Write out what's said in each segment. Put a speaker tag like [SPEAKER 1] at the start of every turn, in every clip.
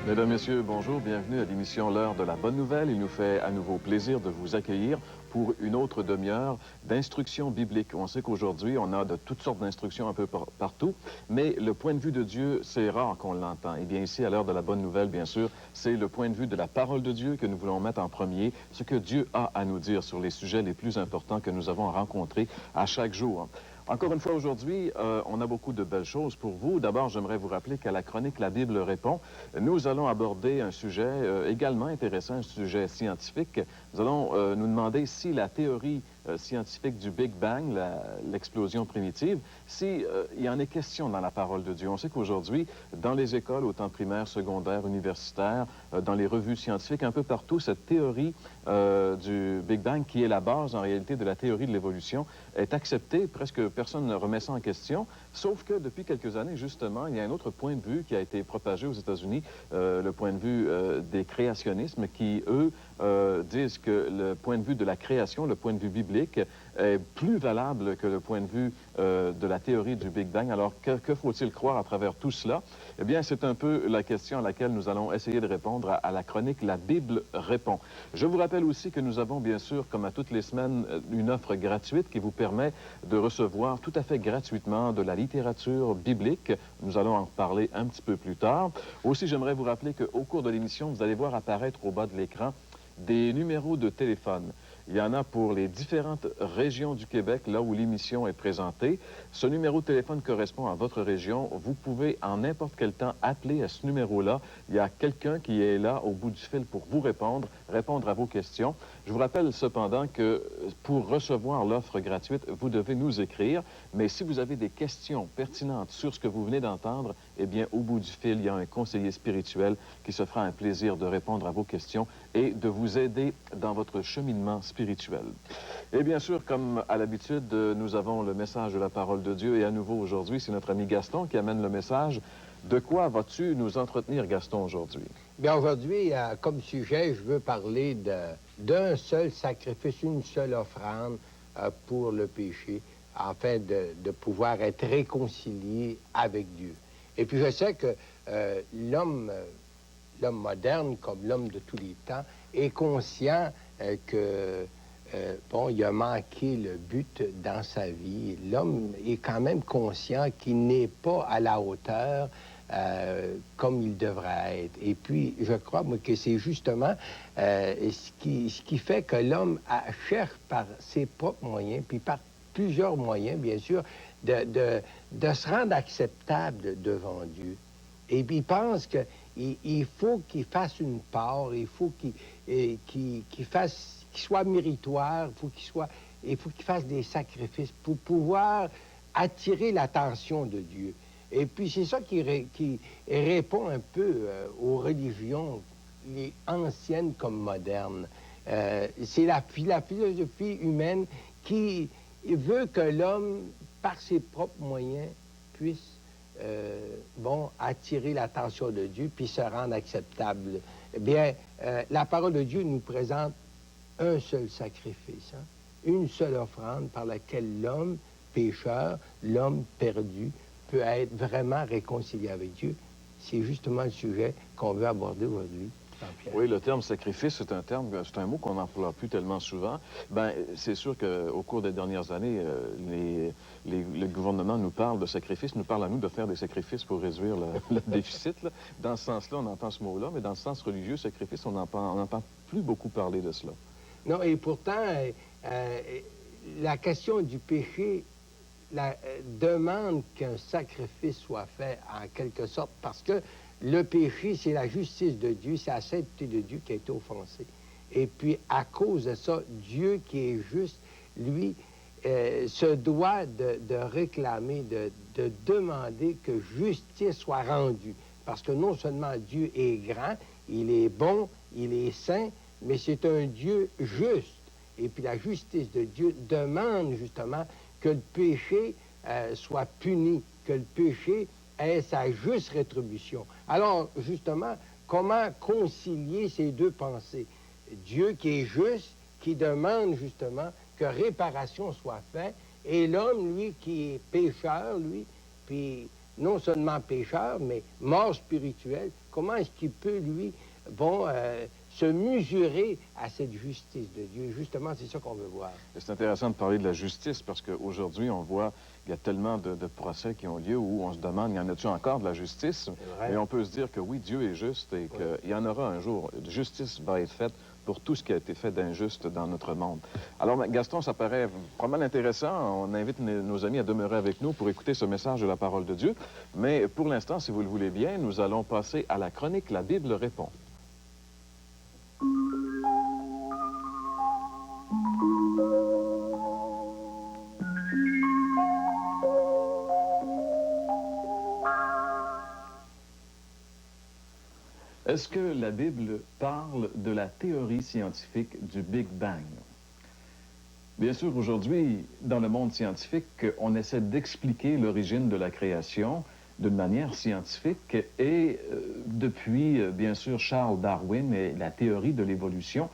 [SPEAKER 1] Mesdames, Messieurs, bonjour. Bienvenue à l'émission L'heure de la bonne nouvelle. Il nous fait à nouveau plaisir de vous accueillir pour une autre demi-heure d'instruction biblique. On sait qu'aujourd'hui, on a de toutes sortes d'instructions un peu partout, mais le point de vue de Dieu, c'est rare qu'on l'entend. Et bien ici, à l'heure de la bonne nouvelle, bien sûr, c'est le point de vue de la parole de Dieu que nous voulons mettre en premier, ce que Dieu a à nous dire sur les sujets les plus importants que nous avons à rencontrer à chaque jour. Encore une fois, aujourd'hui, on a beaucoup de belles choses pour vous. D'abord, j'aimerais vous rappeler qu'à la chronique La Bible répond, nous allons aborder un sujet également intéressant, un sujet scientifique. Nous allons nous demander si la théorie scientifique du Big Bang, l'explosion primitive, si il y en est question dans la parole de Dieu. On sait qu'aujourd'hui, dans les écoles, autant primaires, secondaires, universitaires, dans les revues scientifiques, un peu partout, cette théorie du Big Bang, qui est la base en réalité de la théorie de l'évolution, est acceptée. Presque personne ne remet ça en question, sauf que depuis quelques années, justement, il y a un autre point de vue qui a été propagé aux États-Unis, le point de vue des créationnismes, qui, eux, disent que le point de vue de la création, le point de vue biblique, est plus valable que le point de vue de la théorie du Big Bang. Alors, que faut-il croire à travers tout cela? Eh bien, c'est un peu la question à laquelle nous allons essayer de répondre à la chronique La Bible répond. Je vous rappelle aussi que nous avons, bien sûr, comme à toutes les semaines, une offre gratuite qui vous permet de recevoir tout à fait gratuitement de la littérature biblique. Nous allons en parler un petit peu plus tard. Aussi, j'aimerais vous rappeler qu'au cours de l'émission, vous allez voir apparaître au bas de l'écran des numéros de téléphone. Il y en a pour les différentes régions du Québec, là où l'émission est présentée. Ce numéro de téléphone correspond à votre région. Vous pouvez en n'importe quel temps appeler à ce numéro-là. Il y a quelqu'un qui est là au bout du fil pour vous répondre à vos questions. Je vous rappelle cependant que pour recevoir l'offre gratuite, vous devez nous écrire. Mais si vous avez des questions pertinentes sur ce que vous venez d'entendre, eh bien, au bout du fil, il y a un conseiller spirituel qui se fera un plaisir de répondre à vos questions et de vous aider dans votre cheminement spirituel. Et bien sûr, comme à l'habitude, nous avons le message de la parole de Dieu. Et à nouveau aujourd'hui, c'est notre ami Gaston qui amène le message. De quoi vas-tu nous entretenir, Gaston, aujourd'hui?
[SPEAKER 2] Bien, aujourd'hui, comme sujet, je veux parler d'un seul sacrifice, une seule offrande pour le péché, afin de pouvoir être réconcilié avec Dieu. Et puis, je sais que l'homme moderne, comme l'homme de tous les temps, est conscient bon, il a manqué le but dans sa vie. L'homme est quand même conscient qu'il n'est pas à la hauteur comme il devrait être. Et puis, je crois, moi, que c'est justement ce qui fait que l'homme cherche par ses propres moyens, puis par plusieurs moyens, bien sûr, de se rendre acceptable devant Dieu. Et puis, il pense qu'il faut qu'il fasse une part, il faut qu'il soit méritoire, il faut qu'il fasse des sacrifices pour pouvoir attirer l'attention de Dieu. Et puis, c'est ça qui répond un peu aux religions, les anciennes comme modernes. C'est la philosophie humaine qui veut que l'homme, par ses propres moyens, puisse attirer l'attention de Dieu puis se rendre acceptable. Eh bien, la parole de Dieu nous présente un seul sacrifice, hein? Une seule offrande par laquelle l'homme pécheur, l'homme perdu, peut être vraiment réconcilié avec Dieu. C'est justement le sujet qu'on veut aborder aujourd'hui.
[SPEAKER 1] Oui, le terme sacrifice, c'est un mot qu'on n'emploie plus tellement souvent. Ben, c'est sûr qu'au cours des dernières années, le gouvernement nous parle de sacrifice, nous parle à nous de faire des sacrifices pour réduire le déficit, là. Dans ce sens-là, on entend ce mot-là, mais dans le sens religieux, sacrifice, on n'entend plus beaucoup parler de cela.
[SPEAKER 2] Non, et pourtant, la question du péché demande qu'un sacrifice soit fait en quelque sorte, parce que le péché, c'est la justice de Dieu, c'est la sainteté de Dieu qui a été offensée. Et puis, à cause de ça, Dieu qui est juste, lui, se doit de réclamer, de demander que justice soit rendue. Parce que non seulement Dieu est grand, il est bon, il est saint, mais c'est un Dieu juste. Et puis la justice de Dieu demande justement que le péché soit puni, que le péché ait sa juste rétribution. Alors, justement, comment concilier ces deux pensées? Dieu qui est juste, qui demande justement que réparation soit faite, et l'homme, lui, qui est pécheur, lui, puis non seulement pécheur, mais mort spirituel, comment est-ce qu'il peut, lui, se mesurer à cette justice de Dieu? Justement, c'est ça qu'on veut voir.
[SPEAKER 1] C'est intéressant de parler de la justice parce qu'aujourd'hui, on voit qu'il y a tellement de procès qui ont lieu où on se demande, y en a-t-il encore de la justice? Et on peut se dire que oui, Dieu est juste et qu'il y en aura un jour. Justice va être faite pour tout ce qui a été fait d'injuste dans notre monde. Alors, Gaston, ça paraît pas mal intéressant. On invite nos amis à demeurer avec nous pour écouter ce message de la parole de Dieu. Mais pour l'instant, si vous le voulez bien, nous allons passer à la chronique La Bible répond. Est-ce que la Bible parle de la théorie scientifique du Big Bang? Bien sûr, aujourd'hui, dans le monde scientifique, on essaie d'expliquer l'origine de la création d'une manière scientifique et depuis, bien sûr, Charles Darwin et la théorie de l'évolution,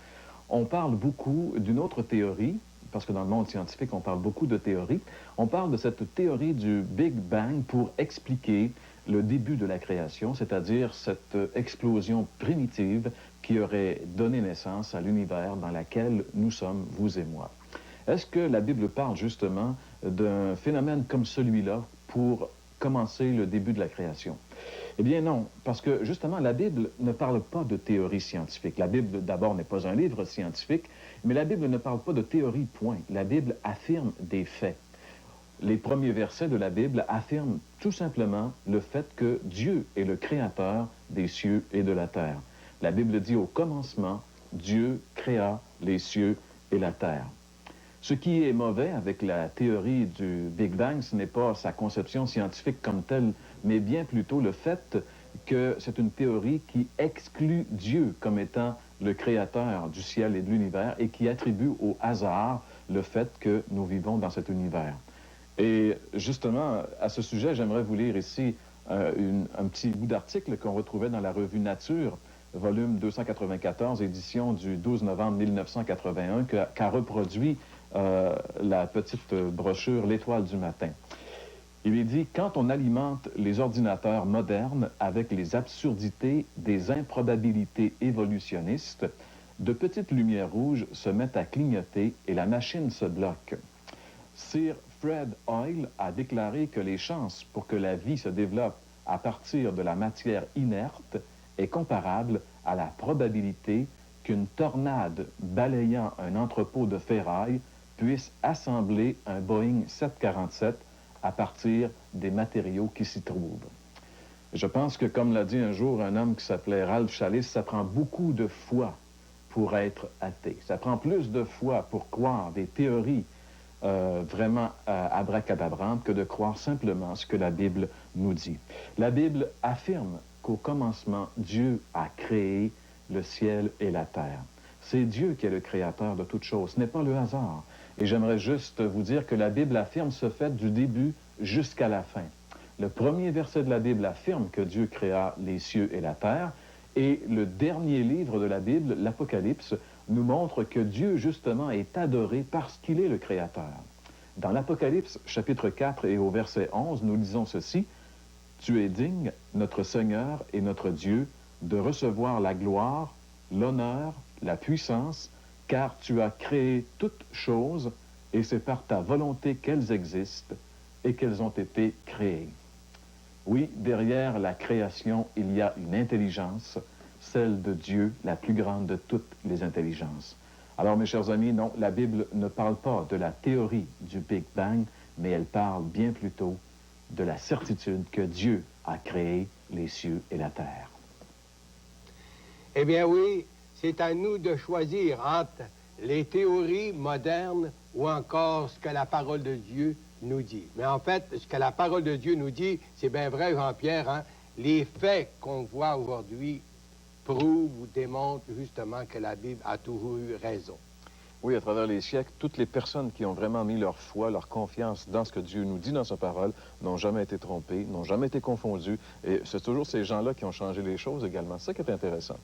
[SPEAKER 1] on parle beaucoup d'une autre théorie, parce que dans le monde scientifique, on parle beaucoup de théories. On parle de cette théorie du Big Bang pour expliquer le début de la création, c'est-à-dire cette explosion primitive qui aurait donné naissance à l'univers dans lequel nous sommes, vous et moi. Est-ce que la Bible parle justement d'un phénomène comme celui-là pour commencer le début de la création? Eh bien non, parce que justement la Bible ne parle pas de théorie scientifique. La Bible d'abord n'est pas un livre scientifique, mais la Bible ne parle pas de théorie, point. La Bible affirme des faits. Les premiers versets de la Bible affirment tout simplement le fait que Dieu est le créateur des cieux et de la terre. La Bible dit au commencement, Dieu créa les cieux et la terre. Ce qui est mauvais avec la théorie du Big Bang, ce n'est pas sa conception scientifique comme telle, mais bien plutôt le fait que c'est une théorie qui exclut Dieu comme étant le créateur du ciel et de l'univers et qui attribue au hasard le fait que nous vivons dans cet univers. Et justement, à ce sujet, j'aimerais vous lire ici un petit bout d'article qu'on retrouvait dans la revue Nature, volume 294, édition du 12 novembre 1981, qu'a reproduit la petite brochure L'Étoile du matin. Il est dit, quand on alimente les ordinateurs modernes avec les absurdités des improbabilités évolutionnistes, de petites lumières rouges se mettent à clignoter et la machine se bloque. Sir Fred Hoyle a déclaré que les chances pour que la vie se développe à partir de la matière inerte est comparable à la probabilité qu'une tornade balayant un entrepôt de ferraille puisse assembler un Boeing 747 à partir des matériaux qui s'y trouvent. Je pense que, comme l'a dit un jour un homme qui s'appelait Ralph Challis, ça prend beaucoup de foi pour être athée. Ça prend plus de foi pour croire des théories vraiment abracadabrantes que de croire simplement ce que la Bible nous dit. La Bible affirme qu'au commencement, Dieu a créé le ciel et la terre. C'est Dieu qui est le créateur de toutes choses, ce n'est pas le hasard. Et j'aimerais juste vous dire que la Bible affirme ce fait du début jusqu'à la fin. Le premier verset de la Bible affirme que Dieu créa les cieux et la terre, et le dernier livre de la Bible, l'Apocalypse, nous montre que Dieu, justement, est adoré parce qu'il est le Créateur. Dans l'Apocalypse, chapitre 4 et au verset 11, nous lisons ceci, « Tu es digne, notre Seigneur et notre Dieu, de recevoir la gloire, l'honneur, la puissance, car tu as créé toutes choses, et c'est par ta volonté qu'elles existent et qu'elles ont été créées. » Oui, derrière la création, il y a une intelligence, celle de Dieu, la plus grande de toutes les intelligences. Alors, mes chers amis, non, la Bible ne parle pas de la théorie du Big Bang, mais elle parle bien plutôt de la certitude que Dieu a créé les cieux et la terre.
[SPEAKER 2] Eh bien oui, c'est à nous de choisir entre les théories modernes ou encore ce que la parole de Dieu nous dit. Mais en fait, ce que la parole de Dieu nous dit, c'est bien vrai, Jean-Pierre, hein? Les faits qu'on voit aujourd'hui prouvent ou démontrent justement que la Bible a toujours eu raison.
[SPEAKER 1] Oui, à travers les siècles, toutes les personnes qui ont vraiment mis leur foi, leur confiance dans ce que Dieu nous dit dans sa parole, n'ont jamais été trompées, n'ont jamais été confondues. Et c'est toujours ces gens-là qui ont changé les choses également. C'est ça qui est intéressant.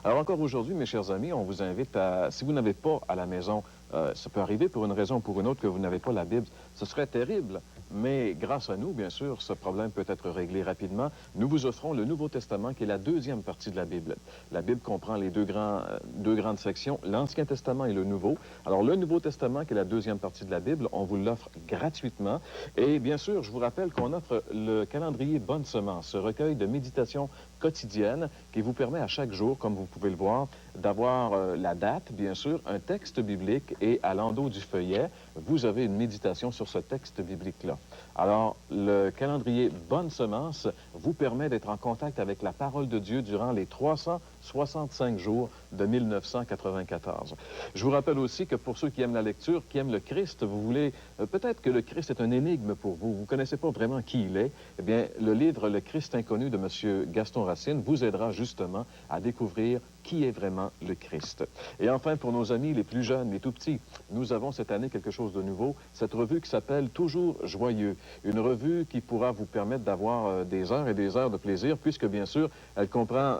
[SPEAKER 1] Alors encore aujourd'hui, mes chers amis, on vous invite à, si vous n'avez pas à la maison, ça peut arriver pour une raison ou pour une autre que vous n'avez pas la Bible, ce serait terrible. Mais grâce à nous, bien sûr, ce problème peut être réglé rapidement. Nous vous offrons le Nouveau Testament, qui est la deuxième partie de la Bible. La Bible comprend les deux grandes sections, l'Ancien Testament et le Nouveau. Alors, le Nouveau Testament, qui est la deuxième partie de la Bible, on vous l'offre gratuitement. Et bien sûr, je vous rappelle qu'on offre le calendrier Bonne Semence, ce recueil de méditation quotidienne qui vous permet à chaque jour, comme vous pouvez le voir, d'avoir la date, bien sûr, un texte biblique et à l'endos du feuillet, vous avez une méditation sur ce texte biblique-là. Alors, le calendrier Bonne Semence vous permet d'être en contact avec la parole de Dieu durant les 365 jours de 1994. Je vous rappelle aussi que pour ceux qui aiment la lecture, qui aiment le Christ, vous voulez, peut-être que le Christ est une énigme pour vous, vous ne connaissez pas vraiment qui il est, eh bien, le livre Le Christ inconnu de M. Gaston Racine vous aidera justement à découvrir qui est vraiment le Christ. Et enfin, pour nos amis les plus jeunes, les tout petits, nous avons cette année quelque chose de nouveau, cette revue qui s'appelle Toujours Joyeux. Une revue qui pourra vous permettre d'avoir des heures et des heures de plaisir, puisque bien sûr, elle comprend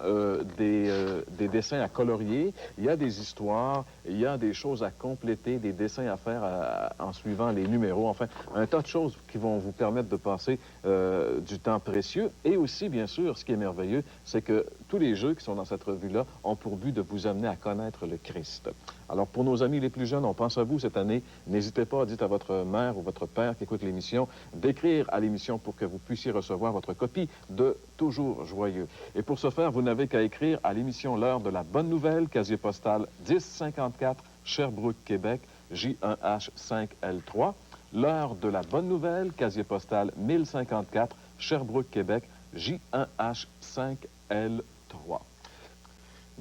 [SPEAKER 1] des dessins à colorier, il y a des histoires, il y a des choses à compléter, des dessins à faire en suivant les numéros, enfin, un tas de choses qui vont vous permettre de passer du temps précieux. Et aussi, bien sûr, ce qui est merveilleux, c'est que tous les jeux qui sont dans cette revue-là ont pour but de vous amener à connaître le Christ. Alors, pour nos amis les plus jeunes, on pense à vous cette année. N'hésitez pas, dites à votre mère ou votre père qui écoute l'émission d'écrire à l'émission pour que vous puissiez recevoir votre copie de Toujours Joyeux. Et pour ce faire, vous n'avez qu'à écrire à l'émission L'heure de la bonne nouvelle, casier postal 1054, Sherbrooke, Québec, J1H5L3. L'heure de la bonne nouvelle, casier postal 1054, Sherbrooke, Québec, J1H5L3.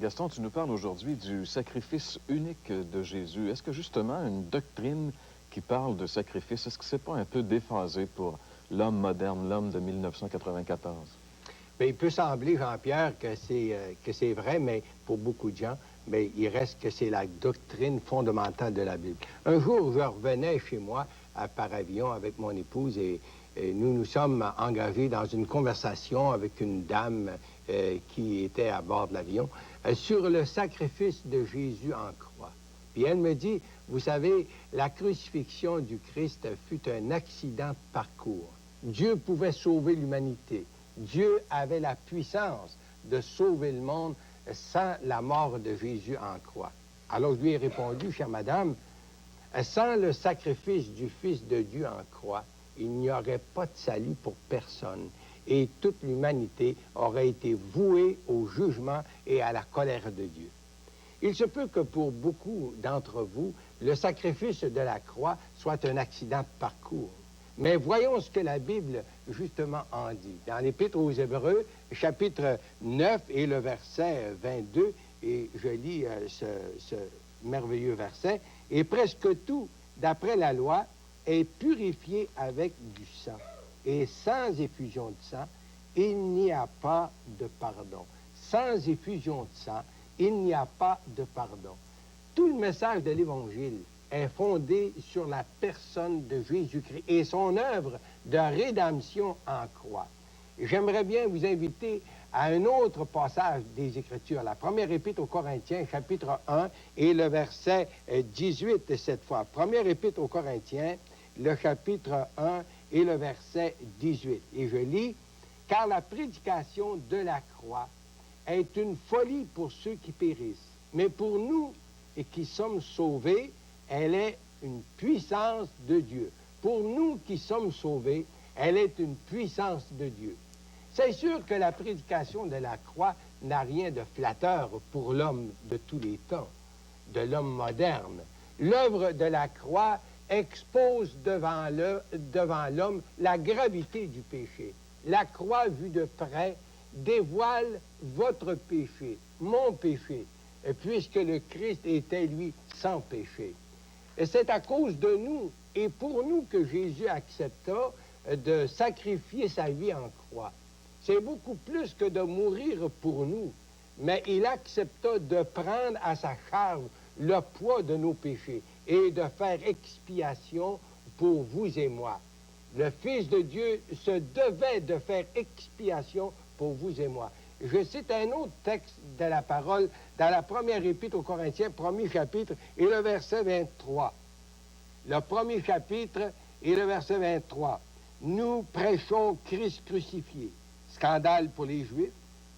[SPEAKER 1] Gaston, tu nous parles aujourd'hui du sacrifice unique de Jésus. Est-ce que justement une doctrine qui parle de sacrifice, est-ce que c'est pas un peu déphasé pour l'homme moderne, l'homme de 1994?
[SPEAKER 2] Bien, il peut sembler, Jean-Pierre, que c'est vrai, mais pour beaucoup de gens, bien, il reste que c'est la doctrine fondamentale de la Bible. Un jour, je revenais chez moi par avion avec mon épouse et nous nous sommes engagés dans une conversation avec une dame qui était à bord de l'avion sur le sacrifice de Jésus en croix. Puis elle me dit, vous savez, la crucifixion du Christ fut un accident de parcours. Dieu pouvait sauver l'humanité. Dieu avait la puissance de sauver le monde sans la mort de Jésus en croix. Alors je lui ai répondu, chère madame, sans le sacrifice du Fils de Dieu en croix, il n'y aurait pas de salut pour personne. Et toute l'humanité aurait été vouée au jugement et à la colère de Dieu. Il se peut que pour beaucoup d'entre vous, le sacrifice de la croix soit un accident de parcours. Mais voyons ce que la Bible, justement, en dit. Dans l'Épître aux Hébreux, chapitre 9 et le verset 22, et je lis ce merveilleux verset, « Et presque tout, d'après la loi, est purifié avec du sang. Et sans effusion de sang, il n'y a pas de pardon. » Sans effusion de sang, il n'y a pas de pardon. Tout le message de l'Évangile est fondé sur la personne de Jésus-Christ et son œuvre de rédemption en croix. J'aimerais bien vous inviter à un autre passage des Écritures, la première épître aux Corinthiens, chapitre 1, et le verset 18 cette fois. Première épître aux Corinthiens, le chapitre 1 et le verset 18. Et je lis, « Car la prédication de la croix est une folie pour ceux qui périssent, mais pour nous et qui sommes sauvés, elle est une puissance de Dieu. Pour nous qui sommes sauvés, elle est une puissance de Dieu. » C'est sûr que la prédication de la croix n'a rien de flatteur pour l'homme de tous les temps, de l'homme moderne. L'œuvre de la croix expose devant l'homme la gravité du péché. La croix, vue de près, dévoile votre péché, mon péché, puisque le Christ était, lui, sans péché. Et c'est à cause de nous et pour nous que Jésus accepta de sacrifier sa vie en croix. C'est beaucoup plus que de mourir pour nous, mais il accepta de prendre à sa charge le poids de nos péchés et de faire expiation pour vous et moi. Le Fils de Dieu se devait de faire expiation pour vous et moi. Je cite un autre texte de la parole dans la première épître aux Corinthiens, premier chapitre, et le verset 23. Le premier chapitre et le verset 23. nous prêchons Christ crucifié. Scandale pour les Juifs,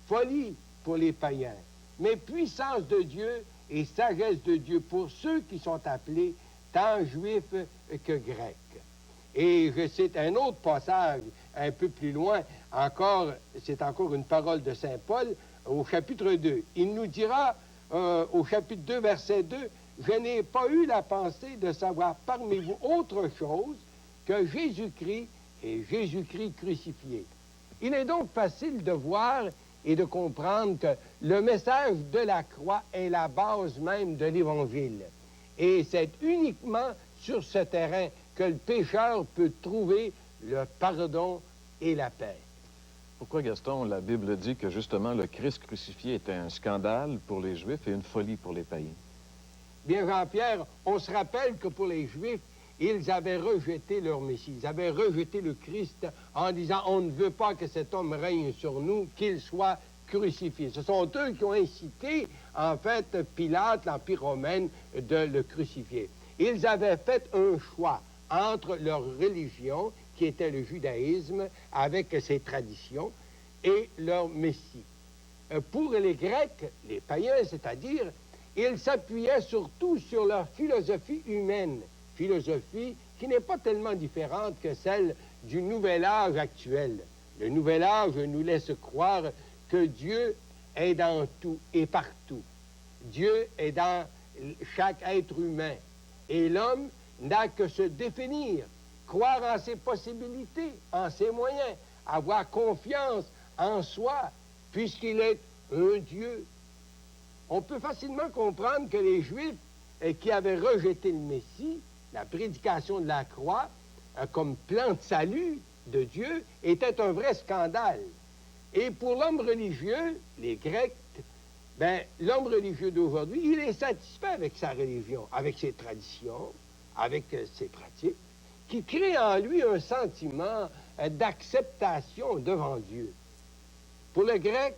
[SPEAKER 2] folie pour les païens, mais puissance de Dieu et sagesse de Dieu pour ceux qui sont appelés tant juifs que grecs. Et je cite un autre passage un peu plus loin, c'est encore une parole de Saint Paul au chapitre 2. Il nous dira au chapitre 2, verset 2, « Je n'ai pas eu la pensée de savoir parmi vous autre chose que Jésus-Christ et Jésus-Christ crucifié. » Il est donc facile de voir et de comprendre que le message de la croix est la base même de l'Évangile. Et c'est uniquement sur ce terrain que le pécheur peut trouver le pardon et la paix.
[SPEAKER 1] Pourquoi, Gaston, la Bible dit que justement le Christ crucifié était un scandale pour les Juifs et une folie pour les païens?
[SPEAKER 2] Bien, Jean-Pierre, on se rappelle que pour les Juifs, ils avaient rejeté leur Messie, ils avaient rejeté le Christ en disant « On ne veut pas que cet homme règne sur nous, qu'il soit crucifié. » Ce sont eux qui ont incité, en fait, Pilate, l'Empire romain, de le crucifier. Ils avaient fait un choix entre leur religion, qui était le judaïsme, avec ses traditions, et leur Messie. Pour les Grecs, les païens, c'est-à-dire, ils s'appuyaient surtout sur leur philosophie humaine, philosophie qui n'est pas tellement différente que celle du Nouvel Âge actuel. Le Nouvel Âge nous laisse croire que Dieu est dans tout et partout. Dieu est dans chaque être humain. Et l'homme n'a que se définir, croire en ses possibilités, en ses moyens, avoir confiance en soi, puisqu'il est un Dieu. On peut facilement comprendre que les Juifs qui avaient rejeté le Messie, la prédication de la croix, comme plan de salut de Dieu, était un vrai scandale. Et pour l'homme religieux, les Grecs, l'homme religieux d'aujourd'hui, il est satisfait avec sa religion, avec ses traditions, avec ses pratiques, qui crée en lui un sentiment d'acceptation devant Dieu. Pour le Grec,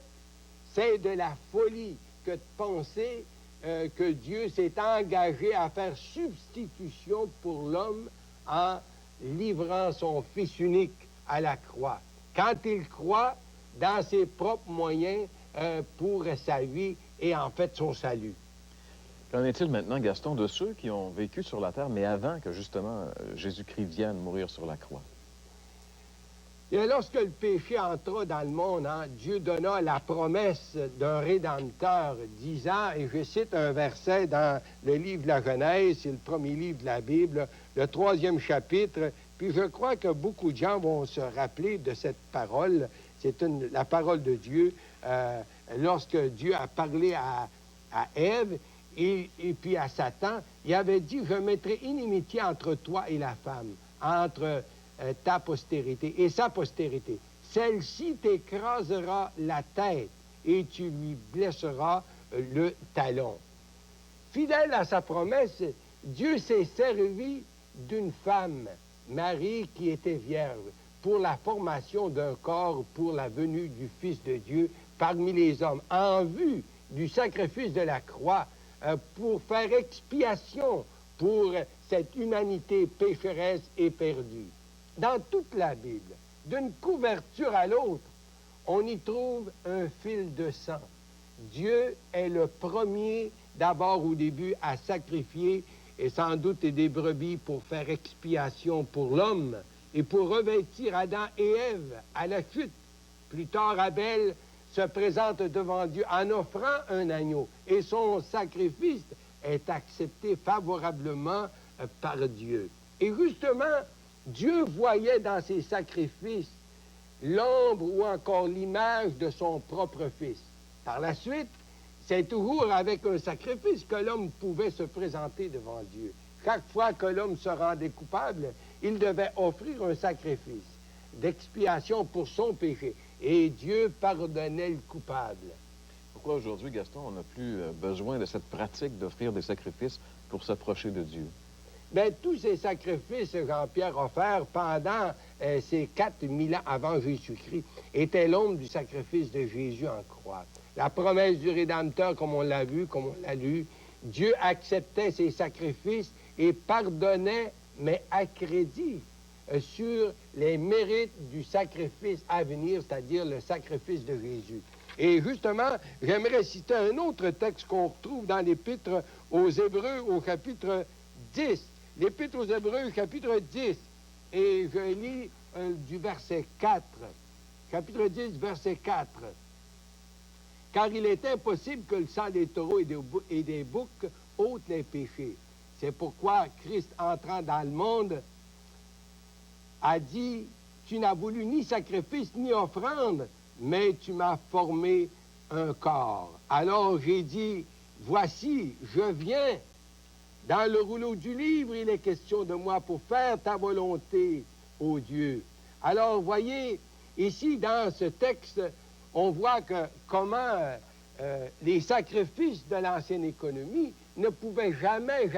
[SPEAKER 2] c'est de la folie que de penser que Dieu s'est engagé à faire substitution pour l'homme en livrant son Fils unique à la croix. Quand il croit dans ses propres moyens pour sa vie et en fait son salut.
[SPEAKER 1] Qu'en est-il maintenant, Gaston, de ceux qui ont vécu sur la terre, mais avant que justement Jésus-Christ vienne mourir sur la croix?
[SPEAKER 2] Et lorsque le péché entra dans le monde, Dieu donna la promesse d'un Rédempteur, disant, et je cite un verset dans le livre de la Genèse, c'est le premier livre de la Bible, le 3e chapitre, puis je crois que beaucoup de gens vont se rappeler de cette parole. C'est la parole de Dieu, lorsque Dieu a parlé à Ève et puis à Satan, il avait dit, « Je mettrai inimitié entre toi et la femme, entre ta postérité et sa postérité. Celle-ci t'écrasera la tête et tu lui blesseras le talon. » Fidèle à sa promesse, Dieu s'est servi d'une femme, Marie, qui était vierge, pour la formation d'un corps pour la venue du Fils de Dieu parmi les hommes, en vue du sacrifice de la croix, pour faire expiation pour cette humanité pécheresse et perdue. Dans toute la Bible, d'une couverture à l'autre, on y trouve un fil de sang. Dieu est le premier, d'abord au début, à sacrifier, et sans doute des brebis pour faire expiation pour l'homme, et pour revêtir Adam et Ève à la chute. Plus tard, Abel se présente devant Dieu en offrant un agneau, et son sacrifice est accepté favorablement par Dieu. Et justement, Dieu voyait dans ses sacrifices l'ombre ou encore l'image de son propre Fils. Par la suite, c'est toujours avec un sacrifice que l'homme pouvait se présenter devant Dieu. Chaque fois que l'homme se rendait coupable, il devait offrir un sacrifice d'expiation pour son péché. Et Dieu pardonnait le coupable.
[SPEAKER 1] Pourquoi aujourd'hui, Gaston, on n'a plus besoin de cette pratique d'offrir des sacrifices pour s'approcher de Dieu?
[SPEAKER 2] Bien, tous ces sacrifices, Jean-Pierre, offerts pendant ces 4000 ans avant Jésus-Christ, étaient l'ombre du sacrifice de Jésus en croix. La promesse du Rédempteur, comme on l'a vu, comme on l'a lu, Dieu acceptait ces sacrifices et pardonnait, mais à crédit. sur les mérites du sacrifice à venir, c'est-à-dire le sacrifice de Jésus. Et justement, j'aimerais citer un autre texte qu'on retrouve dans l'Épître aux Hébreux au chapitre 10. L'Épître aux Hébreux, chapitre 10. Et je lis du verset 4. Chapitre 10, verset 4. Car il est impossible que le sang des taureaux et des boucs ôte les péchés. C'est pourquoi Christ, entrant dans le monde, a dit, « Tu n'as voulu ni sacrifice ni offrande, mais tu m'as formé un corps. » Alors j'ai dit, « Voici, je viens. Dans le rouleau du livre, il est question de moi pour faire ta volonté, ô Dieu. » Alors, voyez, ici, dans ce texte, on voit que comment les sacrifices de l'ancienne économie ne pouvaient jamais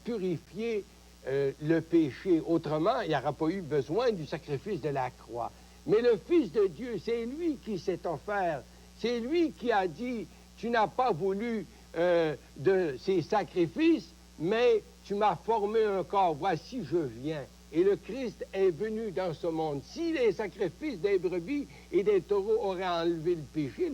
[SPEAKER 2] purifier le péché. Autrement, il n'y aurait pas eu besoin du sacrifice de la croix. Mais le Fils de Dieu, c'est lui qui s'est offert. C'est lui qui a dit, tu n'as pas voulu de ces sacrifices, mais tu m'as formé un corps. Voici, je viens. Et le Christ est venu dans ce monde. Si les sacrifices des brebis et des taureaux auraient enlevé le péché,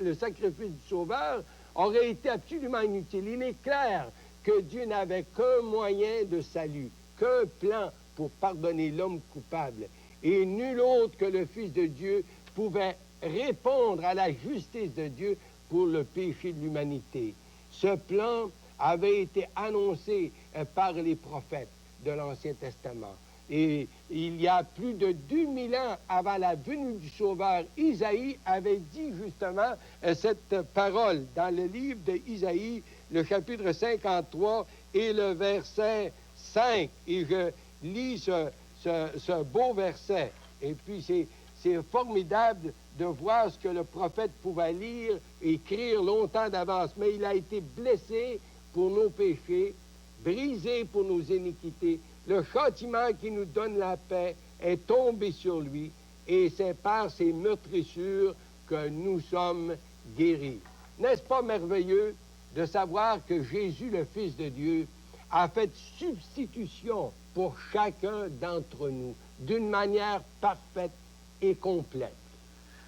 [SPEAKER 2] le sacrifice du Sauveur aurait été absolument inutile. Il est clair que Dieu n'avait qu'un moyen de salut, qu'un plan pour pardonner l'homme coupable. Et nul autre que le Fils de Dieu pouvait répondre à la justice de Dieu pour le péché de l'humanité. Ce plan avait été annoncé par les prophètes de l'Ancien Testament. Et il y a plus de 2000 ans avant la venue du Sauveur, Isaïe avait dit justement cette parole dans le livre d'Isaïe, le chapitre 53 et le verset 5. Et je lis ce beau verset. Et puis c'est formidable de voir ce que le prophète pouvait lire, écrire longtemps d'avance. Mais il a été blessé pour nos péchés, brisé pour nos iniquités. Le châtiment qui nous donne la paix est tombé sur lui, et c'est par ses meurtrissures que nous sommes guéris. N'est-ce pas merveilleux de savoir que Jésus, le Fils de Dieu, a fait substitution pour chacun d'entre nous d'une manière parfaite et complète?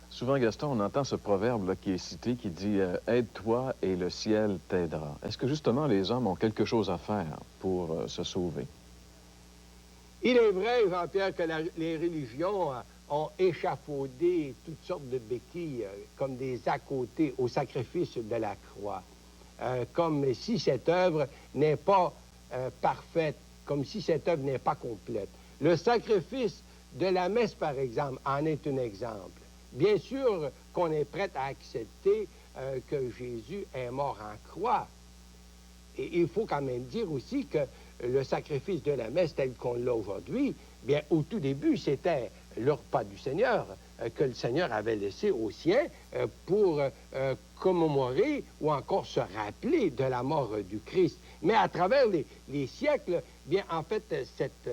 [SPEAKER 1] Souvent, Gaston, on entend ce proverbe là, qui est cité, qui dit « Aide-toi et le ciel t'aidera ». Est-ce que justement les hommes ont quelque chose à faire pour se sauver?
[SPEAKER 2] Il est vrai, Jean-Pierre, que les religions ont échafaudé toutes sortes de béquilles comme des à côté au sacrifice de la croix. Comme si cette œuvre n'est pas parfaite, comme si cette œuvre n'est pas complète. Le sacrifice de la messe, par exemple, en est un exemple. Bien sûr qu'on est prêt à accepter que Jésus est mort en croix. Et il faut quand même dire aussi que le sacrifice de la messe tel qu'on l'a aujourd'hui, bien, au tout début, c'était le repas du Seigneur que le Seigneur avait laissé aux siens pour commémorer ou encore se rappeler de la mort du Christ. Mais à travers les siècles, bien, en fait, cette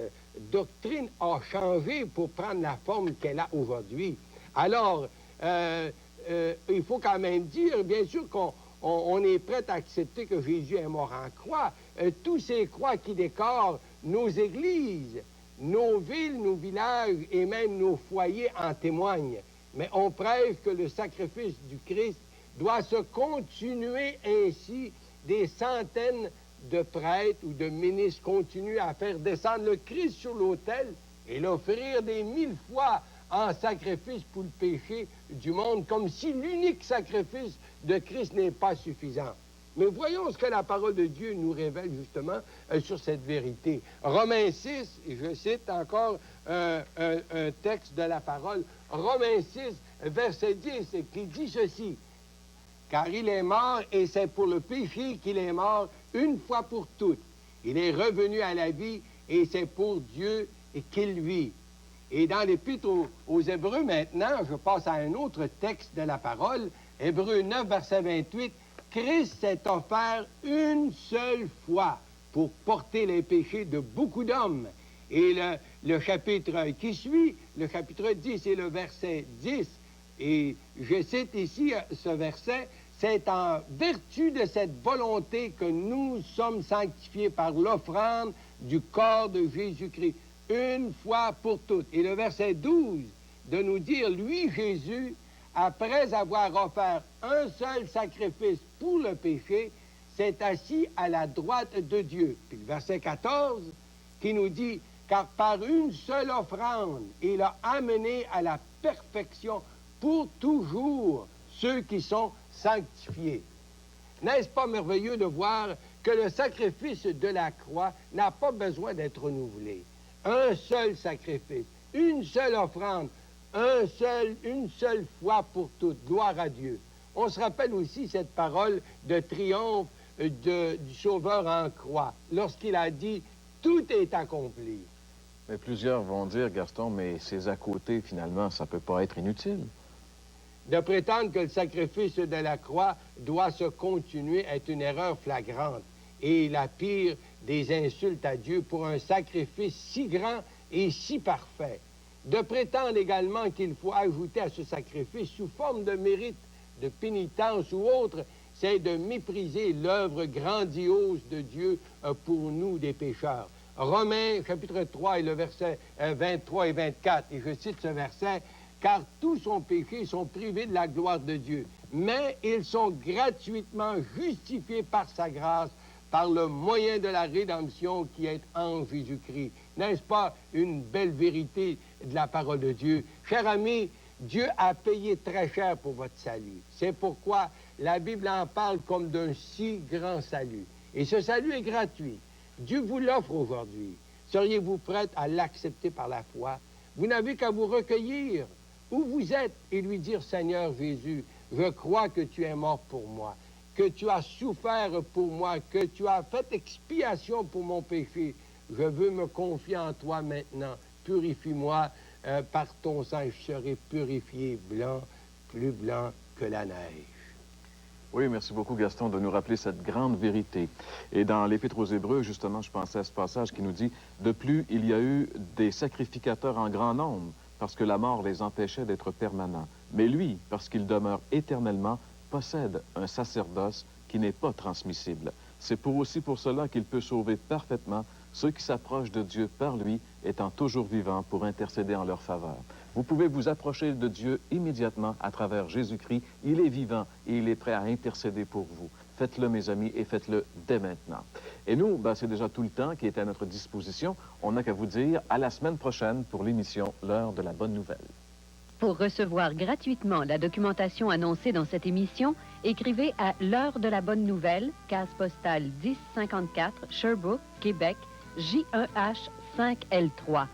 [SPEAKER 2] doctrine a changé pour prendre la forme qu'elle a aujourd'hui. Alors, il faut quand même dire, bien sûr, qu'on est prêt à accepter que Jésus est mort en croix. Tous ces croix qui décorent nos églises, nos villes, nos villages et même nos foyers en témoignent. Mais on prêche que le sacrifice du Christ doit se continuer ainsi. Des centaines de prêtres ou de ministres continuent à faire descendre le Christ sur l'autel et l'offrir des 1000 fois en sacrifice pour le péché du monde, comme si l'unique sacrifice de Christ n'est pas suffisant. Mais voyons ce que la parole de Dieu nous révèle justement sur cette vérité. Romains 6, et je cite encore un texte de la parole, Romains 6, verset 10, qui dit ceci: « Car il est mort, et c'est pour le péché qu'il est mort une fois pour toutes. Il est revenu à la vie, et c'est pour Dieu qu'il vit. » Et dans l'Épître aux Hébreux, maintenant, je passe à un autre texte de la parole, Hébreux 9, verset 28, Christ s'est offert une seule fois pour porter les péchés de beaucoup d'hommes. Et le chapitre qui suit, le chapitre 10 et le verset 10, et je cite ici ce verset, c'est en vertu de cette volonté que nous sommes sanctifiés par l'offrande du corps de Jésus-Christ. une fois pour toutes. Et le verset 12 de nous dire, lui, Jésus, après avoir offert un seul sacrifice pour le péché, s'est assis à la droite de Dieu. Puis le verset 14 qui nous dit, car par une seule offrande, il a amené à la perfection pour toujours ceux qui sont sanctifiés. N'est-ce pas merveilleux de voir que le sacrifice de la croix n'a pas besoin d'être renouvelé? Un seul sacrifice, une seule offrande, une seule fois pour toutes. Gloire à Dieu. On se rappelle aussi cette parole de triomphe du Sauveur en croix, lorsqu'il a dit « Tout est accompli ».
[SPEAKER 1] Mais plusieurs vont dire, Gaston, mais ces à côté, finalement, ça ne peut pas être inutile.
[SPEAKER 2] De prétendre que le sacrifice de la croix doit se continuer est une erreur flagrante et la pire des insultes à Dieu pour un sacrifice si grand et si parfait. De prétendre également qu'il faut ajouter à ce sacrifice sous forme de mérite, de pénitence ou autre, c'est de mépriser l'œuvre grandiose de Dieu pour nous, des pécheurs. Romains, chapitre 3, et le verset 23 et 24, et je cite ce verset, « Car tous sont péchés, sont privés de la gloire de Dieu, mais ils sont gratuitement justifiés par sa grâce, par le moyen de la rédemption qui est en Jésus-Christ. » N'est-ce pas une belle vérité de la parole de Dieu? Chers amis, Dieu a payé très cher pour votre salut. C'est pourquoi la Bible en parle comme d'un si grand salut. Et ce salut est gratuit. Dieu vous l'offre aujourd'hui. Seriez-vous prête à l'accepter par la foi? Vous n'avez qu'à vous recueillir où vous êtes et lui dire, Seigneur Jésus, je crois que tu es mort pour moi, que tu as souffert pour moi, que tu as fait expiation pour mon péché. Je veux me confier en toi maintenant. Purifie-moi par ton sang, je serai purifié blanc, plus blanc que la neige.
[SPEAKER 1] Oui, merci beaucoup, Gaston, de nous rappeler cette grande vérité. Et dans l'Épître aux Hébreux, justement, je pensais à ce passage qui nous dit « De plus, il y a eu des sacrificateurs en grand nombre, parce que la mort les empêchait d'être permanents. Mais lui, parce qu'il demeure éternellement, possède un sacerdoce qui n'est pas transmissible. C'est aussi pour cela qu'il peut sauver parfaitement ceux qui s'approchent de Dieu par lui, étant toujours vivants pour intercéder en leur faveur. » Vous pouvez vous approcher de Dieu immédiatement à travers Jésus-Christ. Il est vivant et il est prêt à intercéder pour vous. Faites-le, mes amis, et faites-le dès maintenant. Et nous, c'est déjà tout le temps qui est à notre disposition. On n'a qu'à vous dire à la semaine prochaine pour l'émission L'heure de la bonne nouvelle.
[SPEAKER 3] Pour recevoir gratuitement la documentation annoncée dans cette émission, écrivez à L'heure de la bonne nouvelle, case postale 1054, Sherbrooke, Québec, J1H 5L3.